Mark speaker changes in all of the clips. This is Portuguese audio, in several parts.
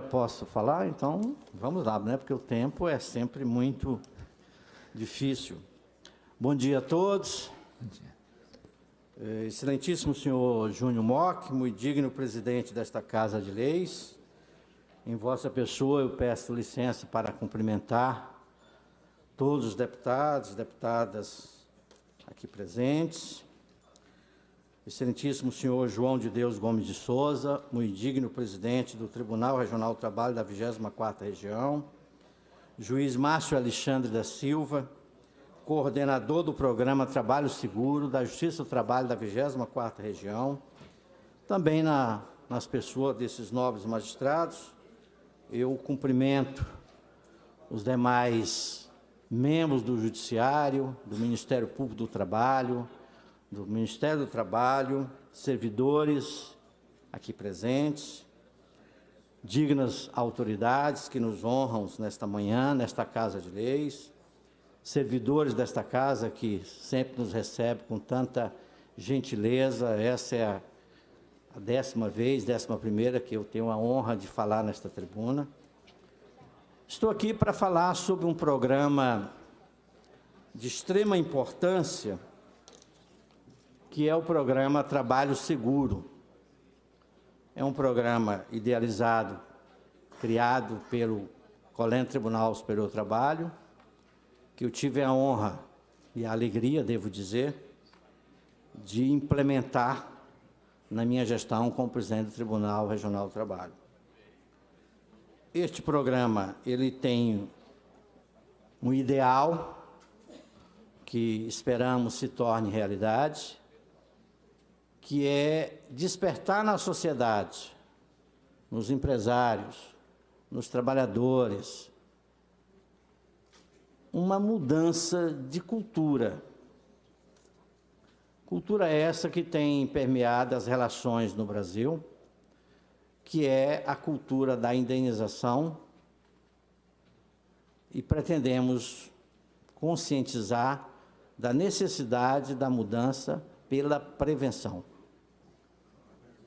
Speaker 1: Posso falar? Então, vamos lá, né? Porque o tempo é sempre muito difícil. Bom dia a todos.
Speaker 2: Bom dia.
Speaker 1: Excelentíssimo senhor Júnior Mock, muito digno presidente desta Casa de Leis. Em vossa pessoa, eu peço licença para cumprimentar todos os deputados e deputadas aqui presentes. Excelentíssimo senhor João de Deus Gomes de Souza, muito digno presidente do Tribunal Regional do Trabalho da 24ª Região, juiz Márcio Alexandre da Silva, coordenador do Programa Trabalho Seguro da Justiça do Trabalho da 24ª Região, também nas pessoas desses nobres magistrados, eu cumprimento os demais membros do Judiciário, do Ministério Público do Trabalho, do Ministério do Trabalho, servidores aqui presentes, dignas autoridades que nos honram nesta manhã, nesta Casa de Leis, servidores desta Casa que sempre nos recebem com tanta gentileza. Essa é a 11ª que eu tenho a honra de falar nesta tribuna. Estou aqui para falar sobre um programa de extrema importância, que é o programa Trabalho Seguro. É um programa idealizado, criado pelo Colégio Tribunal Superior do Trabalho, que eu tive a honra e a alegria, devo dizer, de implementar na minha gestão como presidente do Tribunal Regional do Trabalho. Este programa, ele tem um ideal que esperamos se torne realidade, que é despertar na sociedade, nos empresários, nos trabalhadores, uma mudança de cultura. Cultura essa que tem permeado as relações no Brasil, que é a cultura da indenização, e pretendemos conscientizar da necessidade da mudança pela prevenção.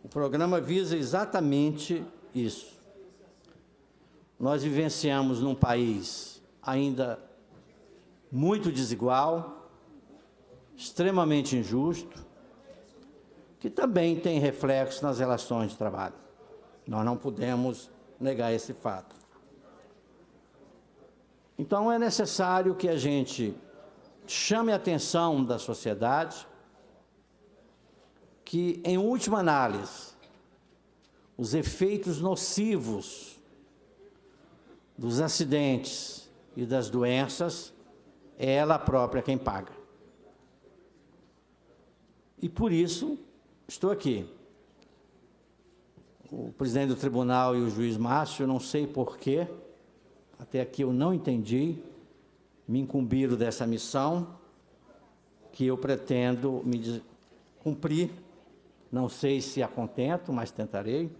Speaker 1: O programa visa exatamente isso. Nós vivenciamos num país ainda muito desigual, extremamente injusto, que também tem reflexo nas relações de trabalho. Nós não podemos negar esse fato. Então, é necessário que a gente chame a atenção da sociedade que, em última análise, os efeitos nocivos dos acidentes e das doenças é ela própria quem paga. E por isso estou aqui. O presidente do tribunal e o juiz Márcio, eu não sei porquê, até aqui eu não entendi, me incumbiram dessa missão, que eu pretendo cumprir. Não sei se a contento, mas tentarei.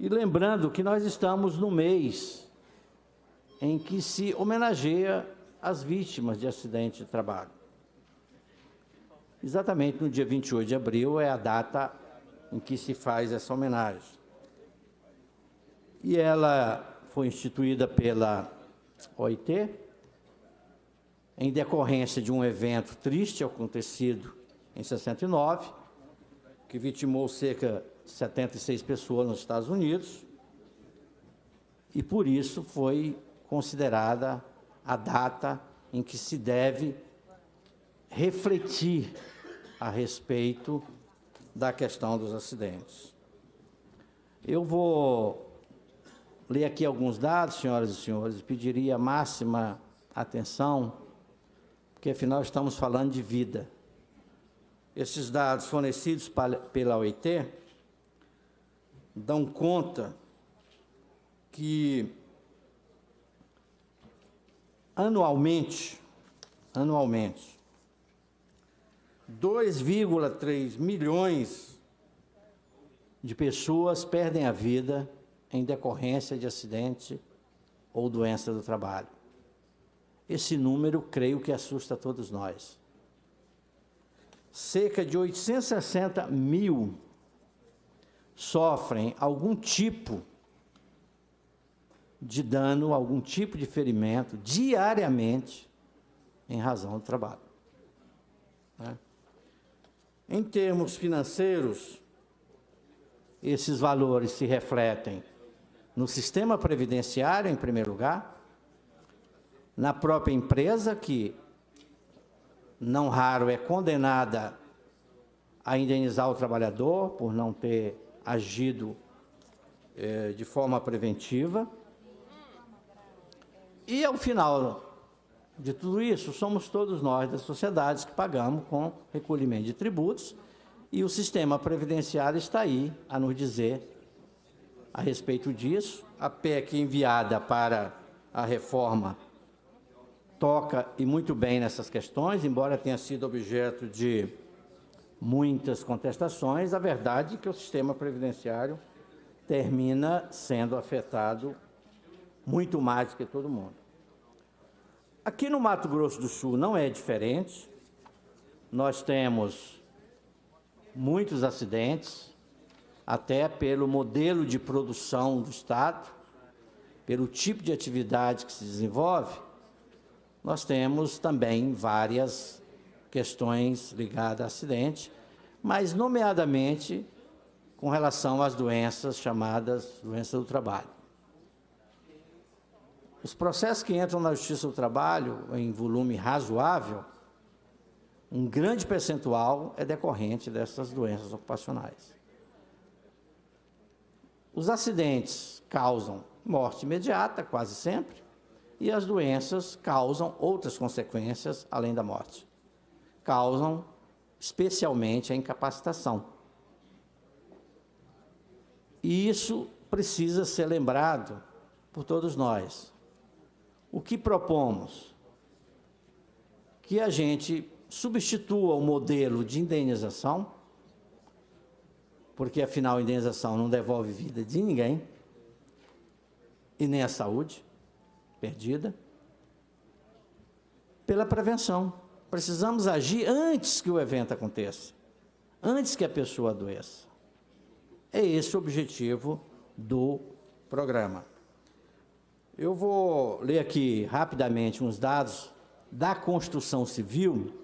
Speaker 1: E lembrando que nós estamos no mês em que se homenageia as vítimas de acidente de trabalho. Exatamente no dia 28 de abril é a data em que se faz essa homenagem. E ela foi instituída pela OIT, em decorrência de um evento triste acontecido em 69, que vitimou cerca de 76 pessoas nos Estados Unidos, e por isso foi considerada a data em que se deve refletir a respeito da questão dos acidentes. Eu vou ler aqui alguns dados, senhoras e senhores, e pediria a máxima atenção, porque afinal estamos falando de vida. Esses dados fornecidos pela OIT dão conta que anualmente 2,3 milhões de pessoas perdem a vida em decorrência de acidente ou doença do trabalho. Esse número, creio que assusta todos nós. Cerca de 860 mil sofrem algum tipo de dano, algum tipo de ferimento, diariamente, em razão do trabalho. Né? Em termos financeiros, esses valores se refletem no sistema previdenciário, em primeiro lugar, na própria empresa, que não raro é condenada a indenizar o trabalhador por não ter agido de forma preventiva. E, ao final de tudo isso, somos todos nós das sociedades que pagamos com recolhimento de tributos, e o sistema previdenciário está aí a nos dizer a respeito disso. A PEC enviada para a reforma toca e muito bem nessas questões, embora tenha sido objeto de muitas contestações. A verdade é que o sistema previdenciário termina sendo afetado muito mais do que todo mundo. Aqui no Mato Grosso do Sul não é diferente. Nós temos muitos acidentes, até pelo modelo de produção do Estado, pelo tipo de atividade que se desenvolve. Nós temos também várias questões ligadas a acidente, mas nomeadamente com relação às doenças chamadas doenças do trabalho. Os processos que entram na Justiça do Trabalho em volume razoável, um grande percentual é decorrente dessas doenças ocupacionais. Os acidentes causam morte imediata, quase sempre, e as doenças causam outras consequências além da morte. Causam especialmente a incapacitação. E isso precisa ser lembrado por todos nós. O que propomos? Que a gente substitua o modelo de indenização, porque afinal a indenização não devolve vida de ninguém, e nem a saúde perdida, pela prevenção. Precisamos agir antes que o evento aconteça, antes que a pessoa adoeça. É esse o objetivo do programa. Eu vou ler aqui rapidamente uns dados da construção civil,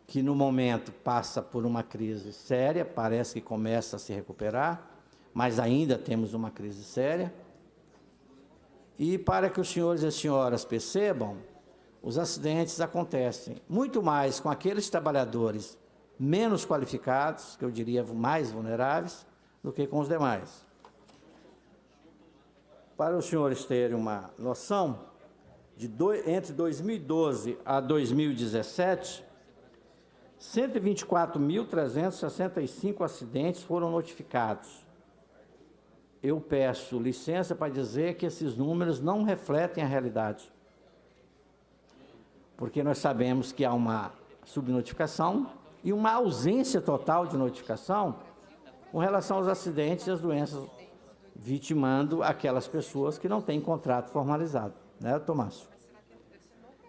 Speaker 1: que no momento passa por uma crise séria, parece que começa a se recuperar, mas ainda temos uma crise séria. E para que os senhores e as senhoras percebam, os acidentes acontecem muito mais com aqueles trabalhadores menos qualificados, que eu diria mais vulneráveis, do que com os demais. Para os senhores terem uma noção, entre 2012 a 2017, 124.365 acidentes foram notificados. Eu peço licença para dizer que esses números não refletem a realidade, porque nós sabemos que há uma subnotificação e uma ausência total de notificação com relação aos acidentes e às doenças, vitimando aquelas pessoas que não têm contrato formalizado, né, Tomás?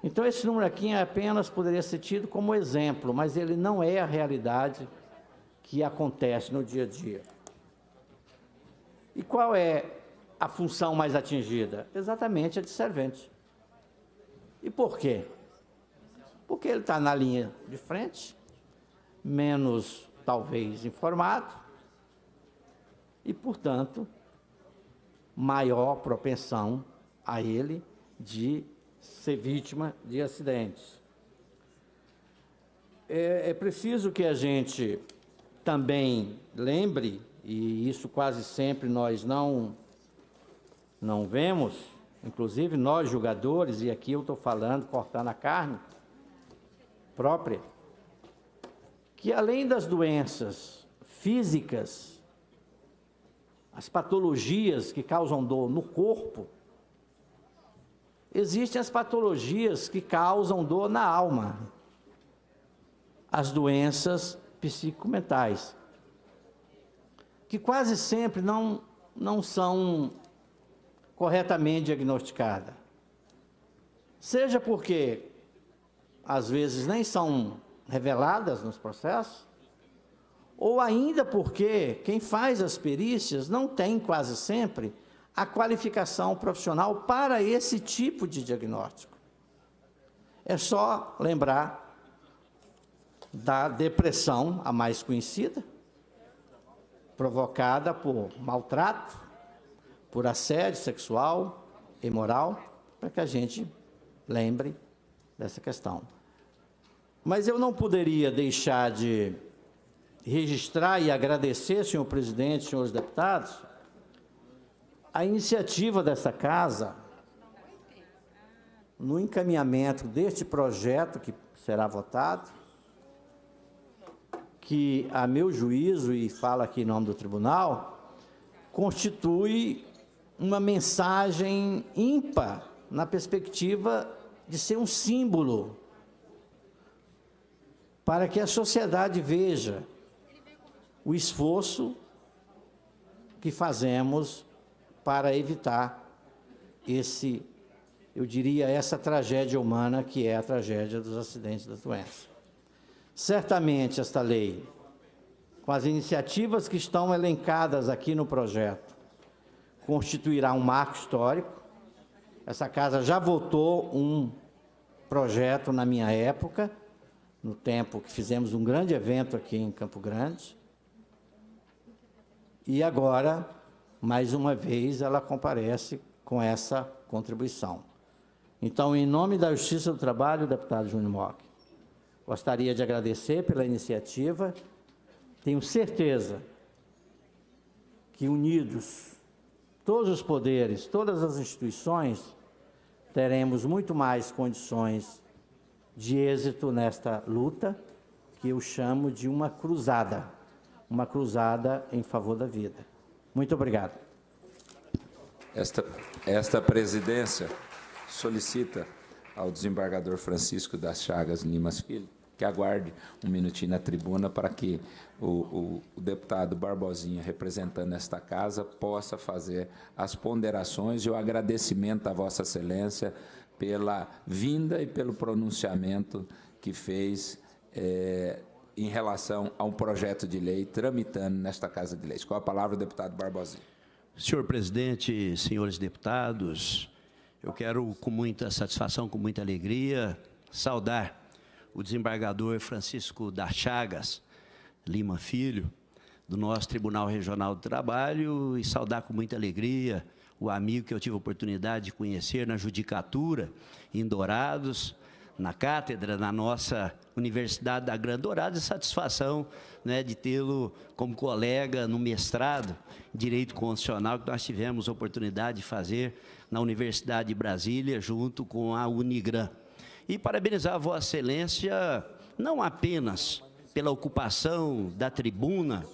Speaker 1: Então, esse número aqui apenas poderia ser tido como exemplo, mas ele não é a realidade que acontece no dia a dia. E qual é a função mais atingida? Exatamente a de servente. E por quê? Porque ele está na linha de frente, menos, talvez, informado, e, portanto, maior propensão a ele de ser vítima de acidentes. É preciso que a gente também lembre, e isso quase sempre nós não vemos, inclusive nós julgadores, e aqui eu estou falando, cortando a carne própria, que além das doenças físicas, as patologias que causam dor no corpo, existem as patologias que causam dor na alma, as doenças psicomentais, que quase sempre não são corretamente diagnosticadas. Seja porque, às vezes, nem são reveladas nos processos, ou ainda porque quem faz as perícias não tem, quase sempre, a qualificação profissional para esse tipo de diagnóstico. É só lembrar da depressão, a mais conhecida, provocada por maltrato, por assédio sexual e moral, para que a gente lembre dessa questão. Mas eu não poderia deixar de registrar e agradecer, senhor presidente, senhores deputados, a iniciativa dessa casa no encaminhamento deste projeto que será votado, que, a meu juízo, e falo aqui em nome do tribunal, constitui uma mensagem ímpar na perspectiva de ser um símbolo para que a sociedade veja o esforço que fazemos para evitar eu diria, essa tragédia humana que é a tragédia dos acidentes da doença. Certamente esta lei, com as iniciativas que estão elencadas aqui no projeto, constituirá um marco histórico. Essa casa já votou um projeto na minha época, no tempo que fizemos um grande evento aqui em Campo Grande, e agora, mais uma vez, ela comparece com essa contribuição. Então, em nome da Justiça do Trabalho, deputado Júnior Mock, gostaria de agradecer pela iniciativa. Tenho certeza que, unidos, todos os poderes, todas as instituições, teremos muito mais condições de êxito nesta luta, que eu chamo de uma cruzada em favor da vida. Muito obrigado.
Speaker 2: Esta presidência solicita ao desembargador Francisco das Chagas Lima Filho que aguarde um minutinho na tribuna para que o deputado Barbosinha, representando esta casa, possa fazer as ponderações e o agradecimento a Vossa Excelência pela vinda e pelo pronunciamento que fez em relação a um projeto de lei tramitando nesta Casa de Leis. Com a palavra, o deputado Barbosinha.
Speaker 3: Senhor presidente, senhores deputados, eu quero, com muita satisfação, com muita alegria, saudar o desembargador Francisco das Chagas Lima Filho, do nosso Tribunal Regional do Trabalho, e saudar com muita alegria o amigo que eu tive a oportunidade de conhecer na judicatura, em Dourados, na cátedra, na nossa Universidade da Grande Dourados, e satisfação, né, de tê-lo como colega no mestrado em Direito Constitucional, que nós tivemos a oportunidade de fazer na Universidade de Brasília, junto com a Unigran. E parabenizar a Vossa Excelência, não apenas pela ocupação da tribuna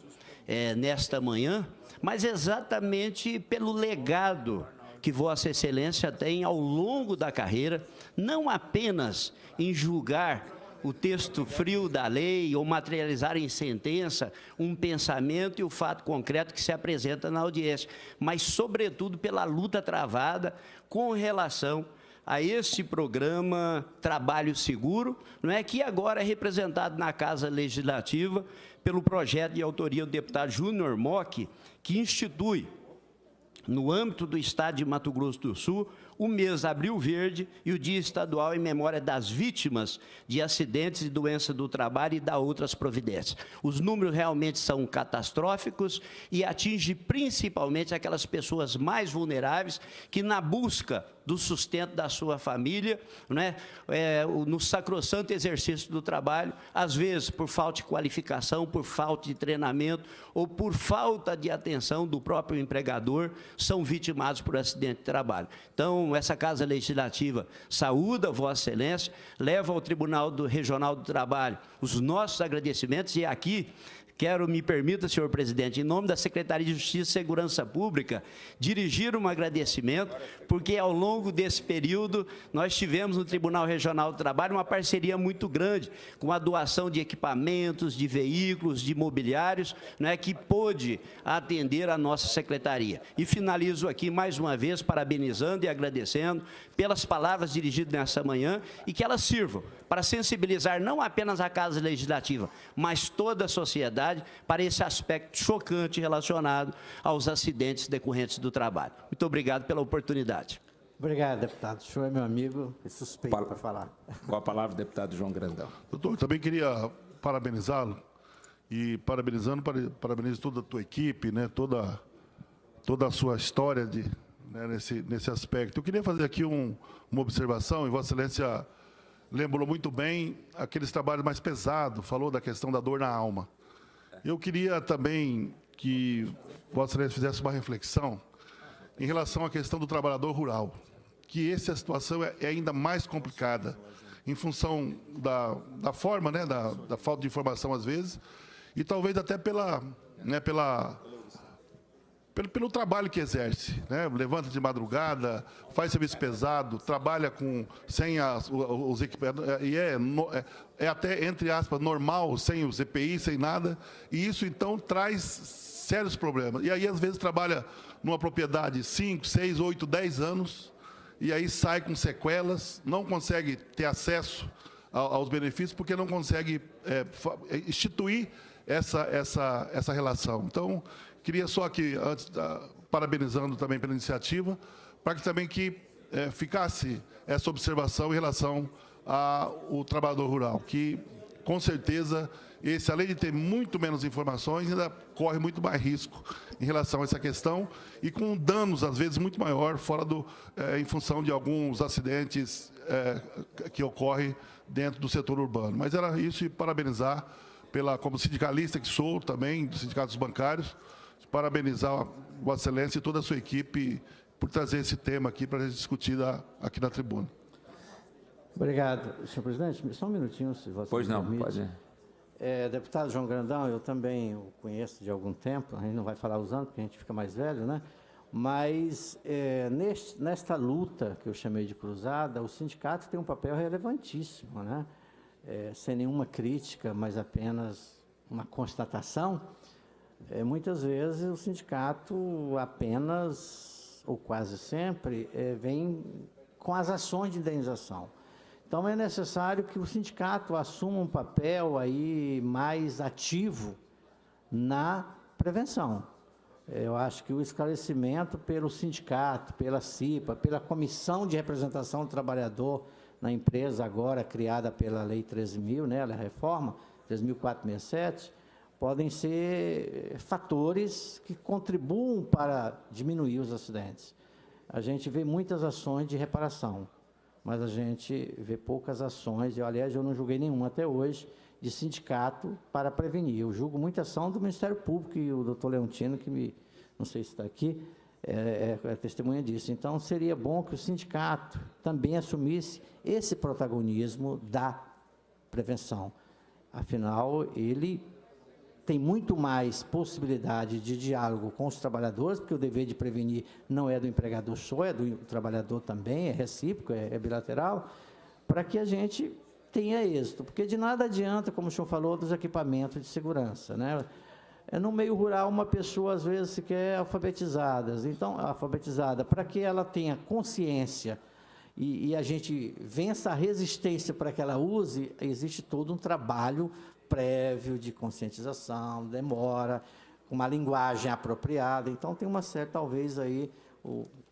Speaker 3: nesta manhã, mas exatamente pelo legado que Vossa Excelência tem ao longo da carreira, não apenas em julgar o texto frio da lei ou materializar em sentença um pensamento e o fato concreto que se apresenta na audiência, mas, sobretudo, pela luta travada com relação a esse programa Trabalho Seguro, não é, que agora é representado na Casa Legislativa pelo projeto de autoria do deputado Júnior Mock, que institui, no âmbito do Estado de Mato Grosso do Sul, o mês Abril Verde e o Dia Estadual em memória das vítimas de acidentes e doença do trabalho e da outras providências. Os números realmente são catastróficos e atingem principalmente aquelas pessoas mais vulneráveis que, na busca do sustento da sua família, né, no sacrossanto exercício do trabalho, às vezes por falta de qualificação, por falta de treinamento ou por falta de atenção do próprio empregador, são vitimados por acidente de trabalho. Então, essa Casa Legislativa saúda Vossa Excelência, leva ao Tribunal Regional do Trabalho os nossos agradecimentos, e aqui me permita, senhor presidente, em nome da Secretaria de Justiça e Segurança Pública, dirigir um agradecimento, porque ao longo desse período nós tivemos no Tribunal Regional do Trabalho uma parceria muito grande, com a doação de equipamentos, de veículos, de mobiliários, né, que pôde atender a nossa secretaria. E finalizo aqui mais uma vez parabenizando e agradecendo pelas palavras dirigidas nessa manhã, e que elas sirvam para sensibilizar não apenas a Casa Legislativa, mas toda a sociedade sensibilidade para esse aspecto chocante relacionado aos acidentes decorrentes do trabalho. Muito obrigado pela oportunidade.
Speaker 1: Obrigado, deputado. O senhor é meu amigo e suspeito para falar.
Speaker 2: Com a palavra, o deputado João Grandão.
Speaker 4: Doutor, também queria parabenizá-lo e parabenizo toda a tua equipe, né, toda a sua história né, nesse aspecto. Eu queria fazer aqui uma observação, e Vossa Excelência lembrou muito bem aqueles trabalhos mais pesados, falou da questão da dor na alma. Eu queria também que Vossa Excelência fizesse uma reflexão em relação à questão do trabalhador rural, que essa situação é ainda mais complicada, em função da forma, né, da falta de informação às vezes, e talvez até pelo trabalho que exerce, né? Levanta de madrugada, faz serviço pesado, trabalha sem os equipamentos, e é até, entre aspas, normal, sem os EPI, sem nada, e isso, então, traz sérios problemas. E aí, às vezes, trabalha numa propriedade 5, 6, 8, 10 anos, e aí sai com sequelas, não consegue ter acesso aos benefícios, porque não consegue instituir essa relação. Então, queria só aqui, antes, parabenizando também pela iniciativa, para que também ficasse essa observação em relação ao trabalhador rural, que, com certeza, esse, além de ter muito menos informações, ainda corre muito mais risco em relação a essa questão e com danos, às vezes, muito maior, em função de alguns acidentes que ocorrem dentro do setor urbano. Mas era isso, e parabenizar, como sindicalista que sou também, dos sindicatos bancários, parabenizar Vossa Excelência e toda a sua equipe por trazer esse tema aqui para a gente discutir aqui na tribuna.
Speaker 1: Obrigado, senhor presidente. Só um minutinho, se você
Speaker 2: Pois não,
Speaker 1: permite.
Speaker 2: pode.
Speaker 1: Deputado João Grandão, eu também o conheço de algum tempo, a gente não vai falar os anos, porque a gente fica mais velho, né? Mas nesta luta que eu chamei de cruzada, o sindicato tem um papel relevantíssimo, né? Sem nenhuma crítica, mas apenas uma constatação. Muitas vezes o sindicato apenas, ou quase sempre, vem com as ações de indenização. Então, é necessário que o sindicato assuma um papel aí mais ativo na prevenção. Eu acho que o esclarecimento pelo sindicato, pela CIPA, pela Comissão de Representação do Trabalhador na empresa, agora criada pela Lei 13.000, né, a reforma, 13.467, podem ser fatores que contribuam para diminuir os acidentes. A gente vê muitas ações de reparação, mas a gente vê poucas ações, aliás, eu não julguei nenhuma até hoje, de sindicato para prevenir. Eu julgo muita ação do Ministério Público, e o doutor Leontino, não sei se está aqui, é testemunha disso. Então, seria bom que o sindicato também assumisse esse protagonismo da prevenção. Afinal, ele tem muito mais possibilidade de diálogo com os trabalhadores, porque o dever de prevenir não é do empregador só, é do trabalhador também, é recíproco, é bilateral, para que a gente tenha êxito. Porque de nada adianta, como o senhor falou, dos equipamentos de segurança, né? No meio rural, uma pessoa, às vezes, sequer alfabetizada, para que ela tenha consciência e a gente vença a resistência para que ela use, existe todo um trabalho prévio de conscientização, demora, com uma linguagem apropriada. Então, tem uma certa, talvez, aí,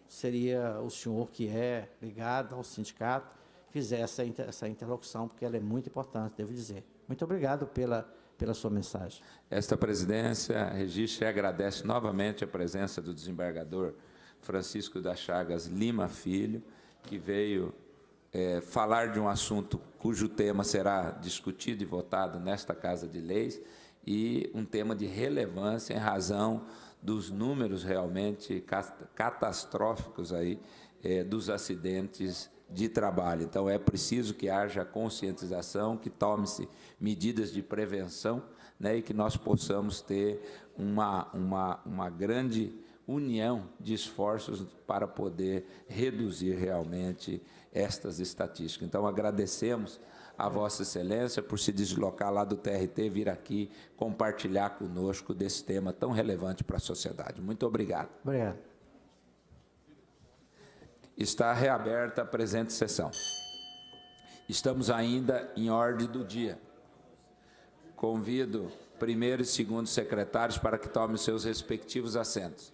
Speaker 1: seria o senhor que é ligado ao sindicato, fizesse essa interlocução, porque ela é muito importante, devo dizer. Muito obrigado pela sua mensagem.
Speaker 2: Esta presidência registra e agradece novamente a presença do desembargador Francisco das Chagas Lima Filho, que veio falar de um assunto cujo tema será discutido e votado nesta Casa de Leis, e um tema de relevância em razão dos números realmente catastróficos aí, dos acidentes de trabalho. Então, é preciso que haja conscientização, que tome-se medidas de prevenção, né, e que nós possamos ter uma grande união de esforços para poder reduzir realmente estas estatísticas. Então, agradecemos a Vossa Excelência por se deslocar lá do TRT, vir aqui compartilhar conosco desse tema tão relevante para a sociedade. Muito obrigado.
Speaker 1: Obrigado.
Speaker 2: Está reaberta a presente sessão. Estamos ainda em ordem do dia. Convido primeiro e segundo secretários para que tomem os seus respectivos assentos.